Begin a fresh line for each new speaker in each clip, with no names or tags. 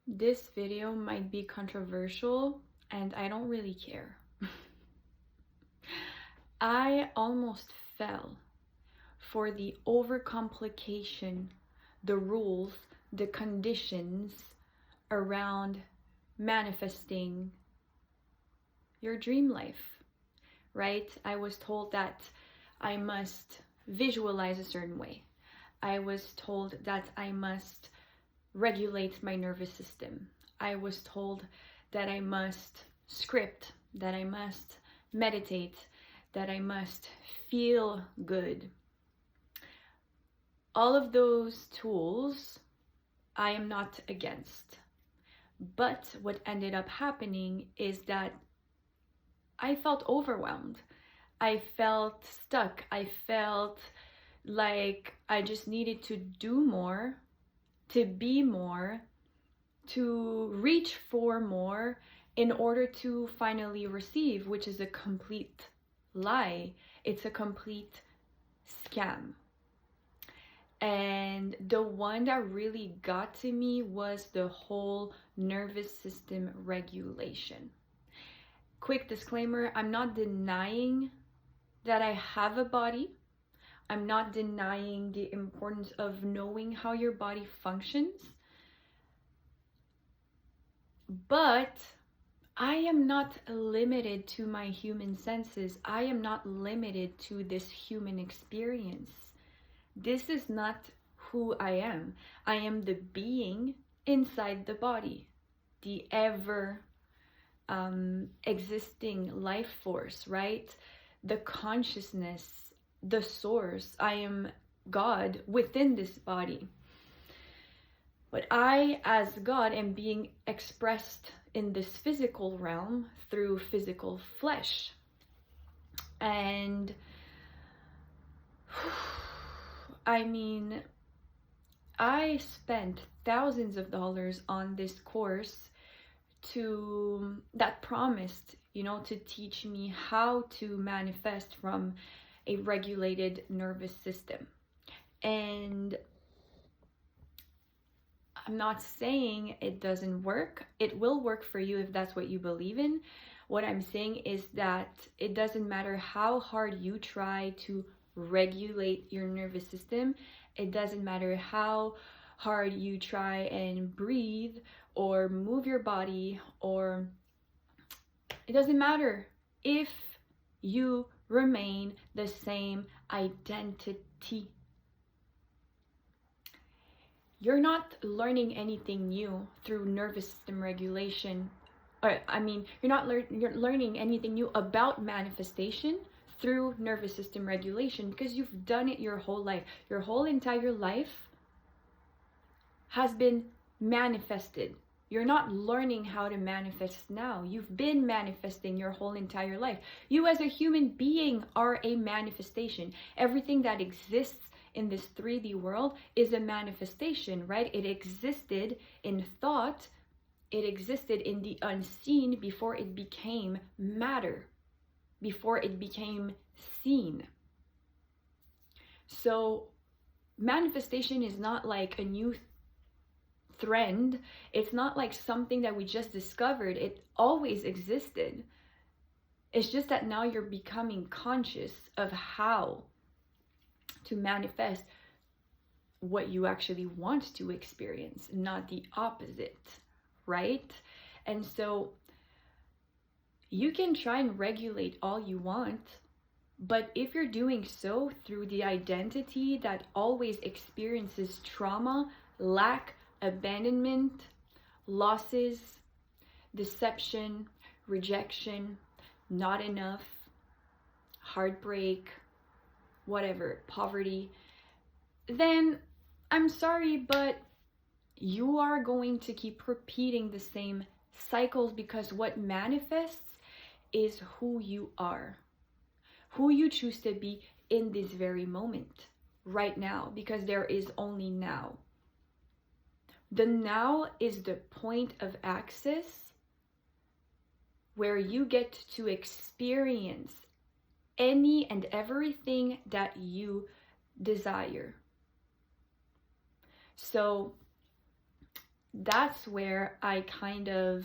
This video might be controversial and I don't really care. I almost fell for the overcomplication, the rules, the conditions around manifesting your dream life, right? I was told that I must visualize a certain way. I was told that I must regulate my nervous system. I was told that I must script, that I must meditate, that I must feel good. All of those tools I am not against. But what ended up happening is that I felt overwhelmed. I felt stuck. I felt like I just needed to do more, to be more, to reach for more in order to finally receive, which is a complete lie. It's a complete scam. And the one that really got to me was the whole nervous system regulation. Quick disclaimer, I'm not denying that I have a body. I'm not denying the importance of knowing how your body functions. But I am not limited to my human senses. I am not limited to this human experience. This is not who I am. I am the being inside the body, the ever existing life force, right? The consciousness, the source. I am God within this body. But I, as God, am being expressed in this physical realm through physical flesh. And I mean, I spent thousands of dollars on this course that promised, to teach me how to manifest from a regulated nervous system. And I'm not saying it doesn't work. It will work for you if that's what you believe in. What I'm saying is that it doesn't matter how hard you try to regulate your nervous system. It doesn't matter how hard you try and breathe or move your body, or it doesn't matter if you remain the same identity. You're not learning anything new through nervous system regulation. You're not you're learning anything new about manifestation through nervous system regulation, because you've done it your whole life. Your whole entire life has been manifested. You're not learning how to manifest now. You've been manifesting your whole entire life. You as a human being are a manifestation. Everything that exists in this 3D world is a manifestation, right? It existed in thought. It existed in the unseen before it became matter, before it became seen. So manifestation is not like a new trend. It's not like something that we just discovered. It always existed. It's just that now you're becoming conscious of how to manifest what you actually want to experience, not the opposite, right? And so you can try and regulate all you want, but if you're doing so through the identity that always experiences trauma, lack, abandonment, losses, deception, rejection, not enough, heartbreak, whatever, poverty, then I'm sorry, but you are going to keep repeating the same cycles, because what manifests is who you are, who you choose to be in this very moment, right now, because there is only now. The now is the point of access where you get to experience any and everything that you desire. So that's where I kind of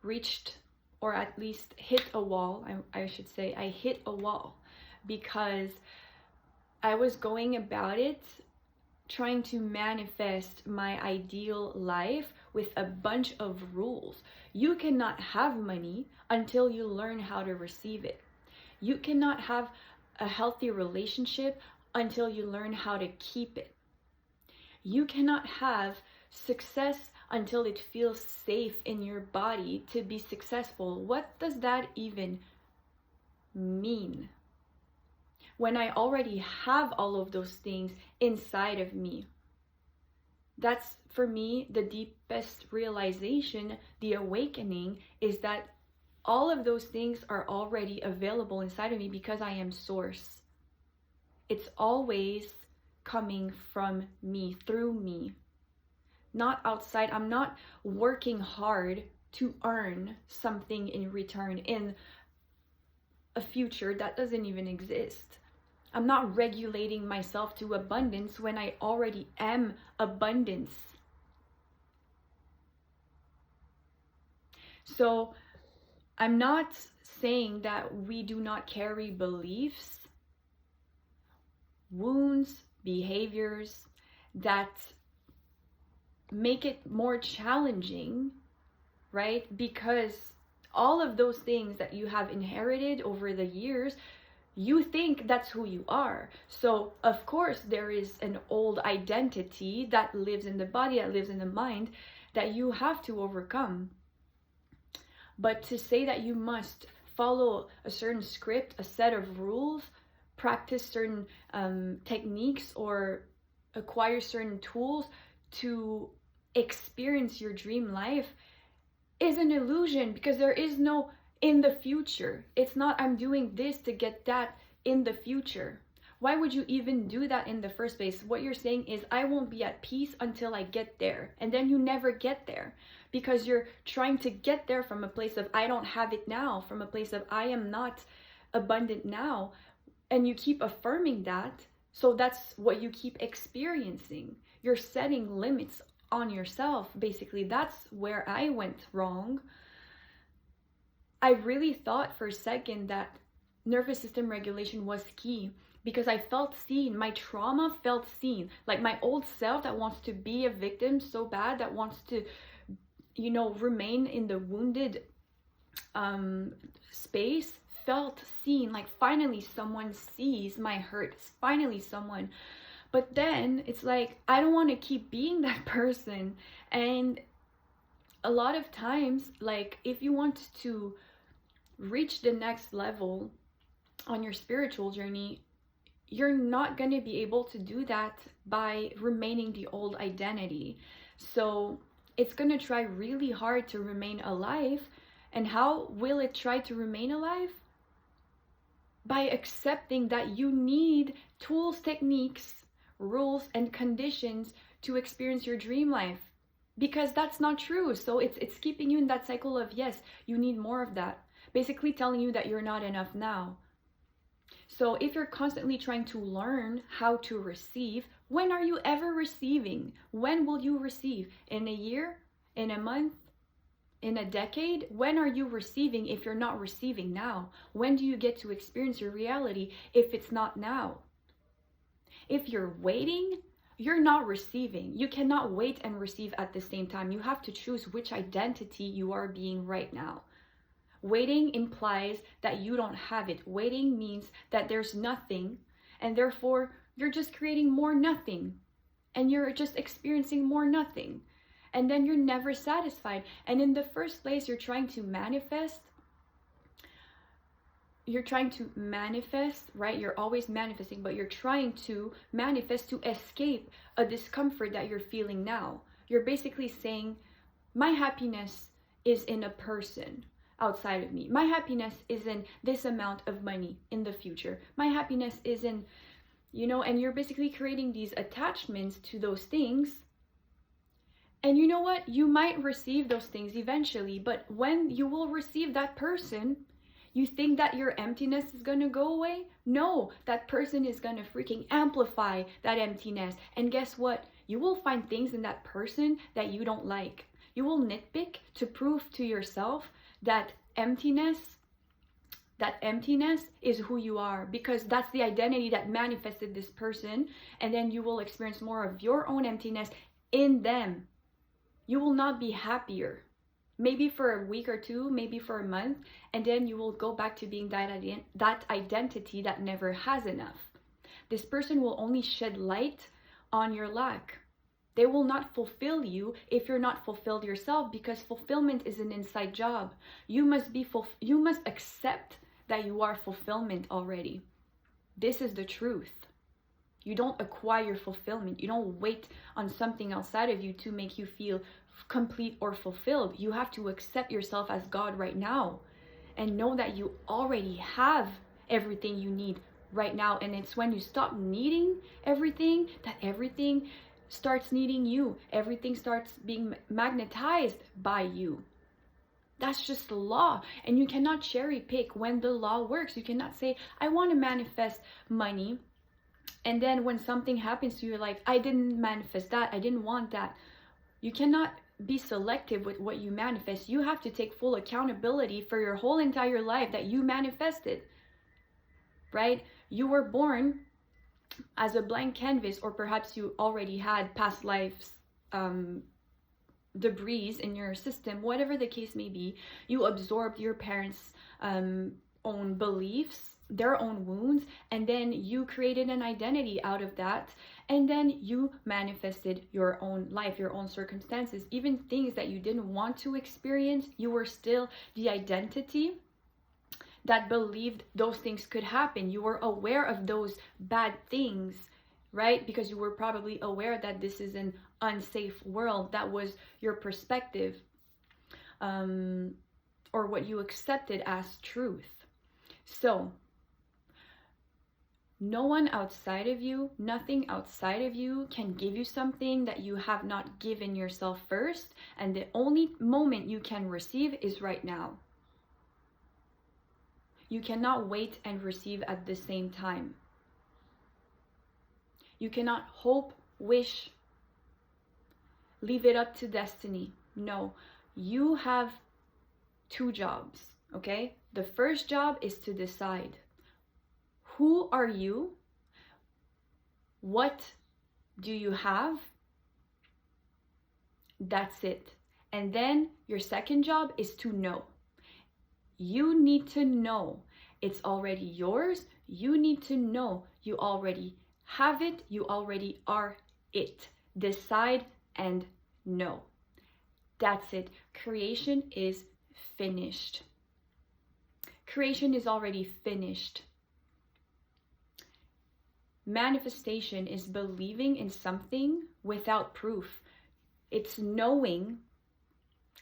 reached, or at least hit a wall. I should say I hit a wall, because I was going about it trying to manifest my ideal life with a bunch of rules. You cannot have money until you learn how to receive it. You cannot have a healthy relationship until you learn how to keep it. You cannot have success until it feels safe in your body to be successful. What does that even mean? When I already have all of those things inside of me. That's, for me, the deepest realization, the awakening, is that all of those things are already available inside of me because I am source. It's always coming from me, through me, not outside. I'm not working hard to earn something in return in a future that doesn't even exist. I'm not regulating myself to abundance when I already am abundance. So I'm not saying that we do not carry beliefs, wounds, behaviors that make it more challenging, right? Because all of those things that you have inherited over the years, you think that's who you are. So of course there is an old identity that lives in the body, that lives in the mind, that you have to overcome. But to say that you must follow a certain script, a set of rules, practice certain techniques, or acquire certain tools to experience your dream life is an illusion, because there is no in the future. It's not I'm doing this to get that in the future. Why would you even do that in the first place? What you're saying is, I won't be at peace until I get there. And then you never get there, because you're trying to get there from a place of I don't have it now, from a place of I am not abundant now. And you keep affirming that. So that's what you keep experiencing. You're setting limits on yourself. Basically, that's where I went wrong. I really thought for a second that nervous system regulation was key, because I felt seen. My trauma felt seen. Like my old self that wants to be a victim so bad, that wants to, remain in the wounded space, felt seen. Like finally someone sees my hurt. Finally someone. But then it's like, I don't want to keep being that person. And a lot of times, like if you want to reach the next level on your spiritual journey, you're not going to be able to do that by remaining the old identity. So it's going to try really hard to remain alive. And how will it try to remain alive? By accepting that you need tools, techniques, rules, and conditions to experience your dream life. Because that's not true. So it's keeping you in that cycle of, yes, you need more of that. Basically telling you that you're not enough now. So if you're constantly trying to learn how to receive, when are you ever receiving? When will you receive? In a year? In a month? In a decade? When are you receiving if you're not receiving now? When do you get to experience your reality if it's not now? If you're waiting, you're not receiving. You cannot wait and receive at the same time. You have to choose which identity you are being right now. Waiting implies that you don't have it. Waiting means that there's nothing, and therefore you're just creating more nothing, and you're just experiencing more nothing, and then you're never satisfied. And in the first place, you're trying to manifest, right? You're always manifesting, but you're trying to manifest to escape a discomfort that you're feeling now. You're basically saying, my happiness is in a person outside of me. My happiness is in this amount of money in the future. My happiness is in, and you're basically creating these attachments to those things. And you know what? You might receive those things eventually, but when you will receive that person, you think that your emptiness is going to go away? No, that person is going to freaking amplify that emptiness. And guess what? You will find things in that person that you don't like. You will nitpick to prove to yourself that emptiness is who you are, because that's the identity that manifested this person, and then you will experience more of your own emptiness in them. You will not be happier. Maybe for a week or two, maybe for a month, and then you will go back to being that identity that never has enough. This person will only shed light on your lack. They will not fulfill you if you're not fulfilled yourself, because fulfillment is an inside job. You must accept that you are fulfillment already. This is the truth. You don't acquire fulfillment. You don't wait on something outside of you to make you feel complete or fulfilled. You have to accept yourself as God right now and know that you already have everything you need right now. And it's when you stop needing everything that everything starts needing you. Everything starts being magnetized by you. That's just the law. And you cannot cherry pick when the law works. You cannot say, I want to manifest money. And then when something happens to you, you're like, I didn't manifest that. I didn't want that. You cannot be selective with what you manifest. You have to take full accountability for your whole entire life that you manifested, right? You were born as a blank canvas, or perhaps you already had past lives, debris in your system, whatever the case may be. You absorbed your parents' own beliefs, their own wounds, and then you created an identity out of that, and then you manifested your own life, your own circumstances, even things that you didn't want to experience. You were still the identity that believed those things could happen. You were aware of those bad things, right? Because you were probably aware that this is an unsafe world. That was your perspective, or what you accepted as truth. So no one outside of you, nothing outside of you can give you something that you have not given yourself first. And the only moment you can receive is right now. You cannot wait and receive at the same time. You cannot hope, wish, leave it up to destiny. No, you have two jobs, okay? The first job is to decide, who are you? What do you have? That's it. And then your second job is to know. You need to know it's already yours. You need to know you already have it. You already are it. Decide and know. That's it. Creation is finished. Creation is already finished. Manifestation is believing in something without proof. It's knowing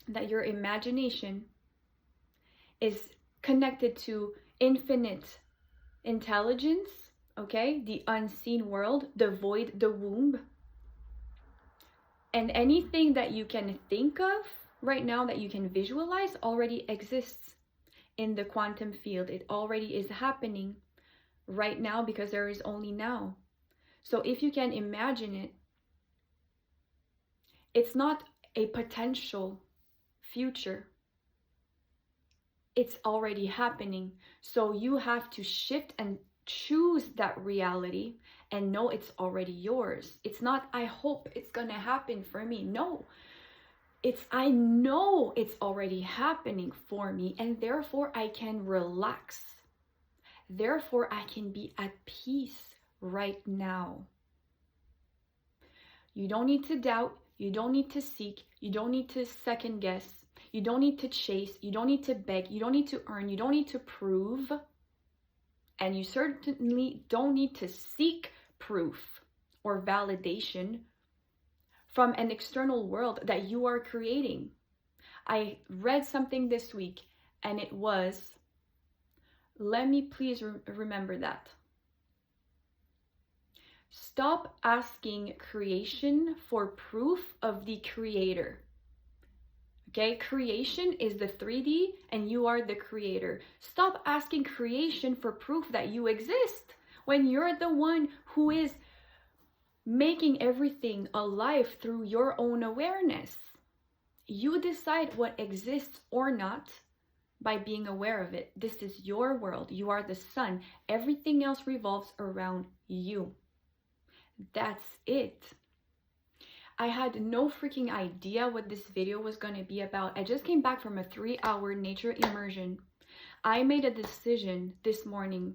that your imagination is connected to infinite intelligence, okay? The unseen world, the void, the womb. And anything that you can think of right now, that you can visualize, already exists in the quantum field. It already is happening right now, because there is only now. So if you can imagine it, it's not a potential future. It's already happening. So you have to shift and choose that reality and know it's already yours. It's not, I hope it's gonna happen for me. No, it's, I know it's already happening for me, and therefore I can relax. Therefore, I can be at peace right now. You don't need to doubt. You don't need to seek. You don't need to second guess. You don't need to chase. You don't need to beg. You don't need to earn. You don't need to prove. And you certainly don't need to seek proof or validation from an external world that you are creating. I read something this week, and it was, let me please remember that. Stop asking creation for proof of the creator. Okay, creation is the 3D and you are the creator. Stop asking creation for proof that you exist when you're the one who is making everything alive through your own awareness. You decide what exists or not by being aware of it. This is your world. You are the sun. Everything else revolves around you. That's it. I had no freaking idea what this video was going to be about. I just came back from a 3-hour nature immersion. I made a decision this morning.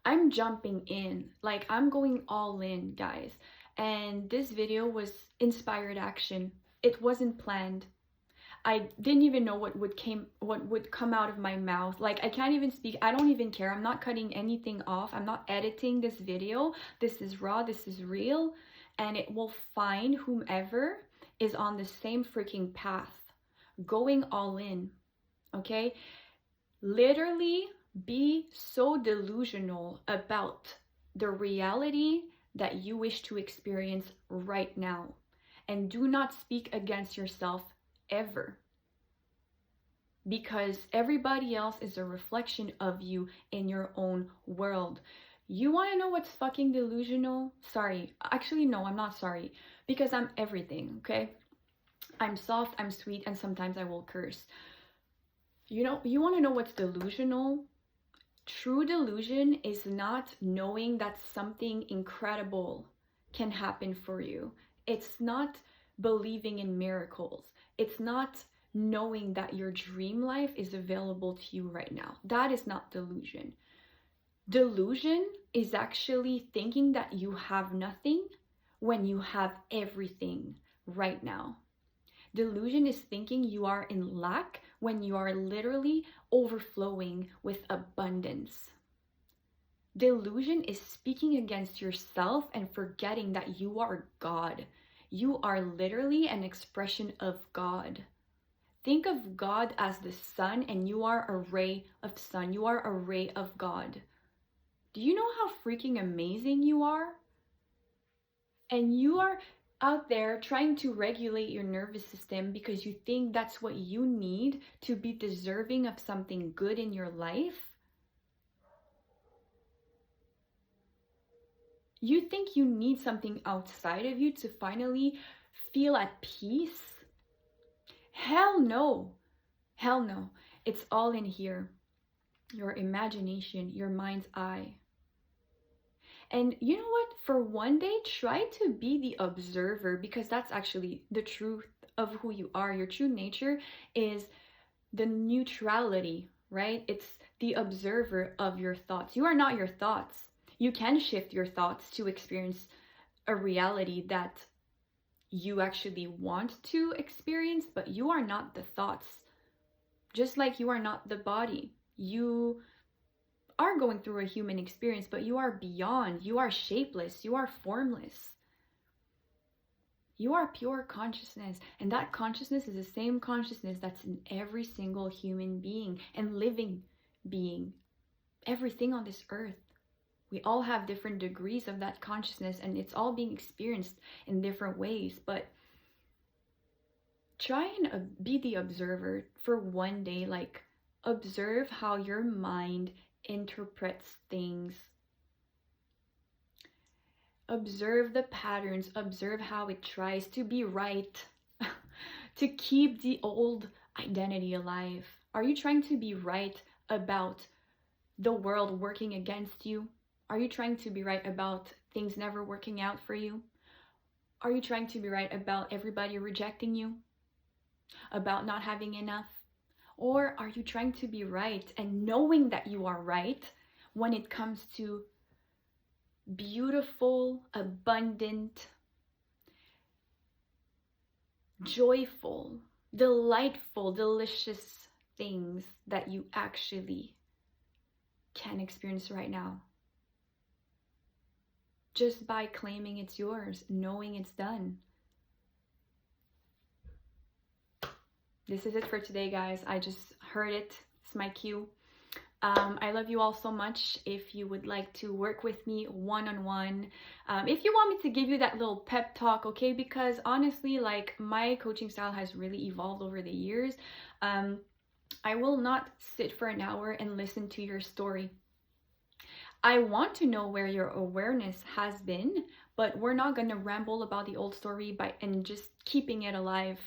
I'm jumping in, like I'm going all in, guys. And this video was inspired action. It wasn't planned. I didn't even know what would come out of my mouth. Like, I can't even speak. I don't even care. I'm not cutting anything off. I'm not editing this video. This is raw. This is real. And it will find whomever is on the same freaking path, going all in. Okay? Literally be so delusional about the reality that you wish to experience right now. And do not speak against yourself ever. Because everybody else is a reflection of you in your own world. You want to know what's fucking delusional? Sorry. Actually, no, I'm not sorry. Because I'm everything, okay? I'm soft, I'm sweet, and sometimes I will curse. You know, you want to know what's delusional? True delusion is not knowing that something incredible can happen for you. It's not believing in miracles. It's not knowing that your dream life is available to you right now. That is not delusion. Delusion is actually thinking that you have nothing when you have everything right now. Delusion is thinking you are in lack when you are literally overflowing with abundance. Delusion is speaking against yourself and forgetting that you are God. You are literally an expression of God. Think of God as the sun, and you are a ray of sun. You are a ray of God. Do you know how freaking amazing you are? And you are out there trying to regulate your nervous system because you think that's what you need to be deserving of something good in your life. You think you need something outside of you to finally feel at peace? Hell no. Hell no. It's all in here. Your imagination, your mind's eye. And you know what? For one day, try to be the observer, because that's actually the truth of who you are. Your true nature is the neutrality, right? It's the observer of your thoughts. You are not your thoughts. You can shift your thoughts to experience a reality that you actually want to experience, but you are not the thoughts. Just like you are not the body. You are going through a human experience, but you are beyond. You are shapeless. You are formless. You are pure consciousness, and that consciousness is the same consciousness that's in every single human being and living being. Everything on this earth. We all have different degrees of that consciousness, and it's all being experienced in different ways. But try and be the observer for one day. Like, observe how your mind interprets things. Observe the patterns. Observe how it tries to be right, to keep the old identity alive. Are you trying to be right about the world working against you? Are you trying to be right about things never working out for you? Are you trying to be right about everybody rejecting you? About not having enough? Or are you trying to be right and knowing that you are right when it comes to beautiful, abundant, joyful, delightful, delicious things that you actually can experience right now? Just by claiming it's yours, knowing it's done. This is it for today, guys. I just heard it. It's my cue. I love you all so much. If you would like to work with me one-on-one, if you want me to give you that little pep talk, okay? Because honestly, like, my coaching style has really evolved over the years. I will not sit for an hour and listen to your story. I want to know where your awareness has been, but we're not going to ramble about the old story and just keeping it alive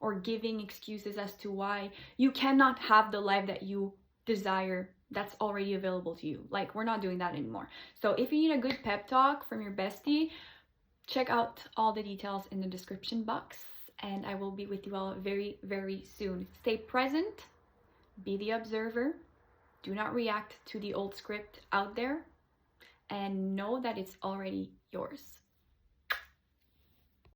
or giving excuses as to why you cannot have the life that you desire that's already available to you. Like, we're not doing that anymore. So if you need a good pep talk from your bestie, check out all the details in the description box, and I will be with you all very, very soon. Stay present, be the observer, do not react to the old script out there, and know that it's already yours.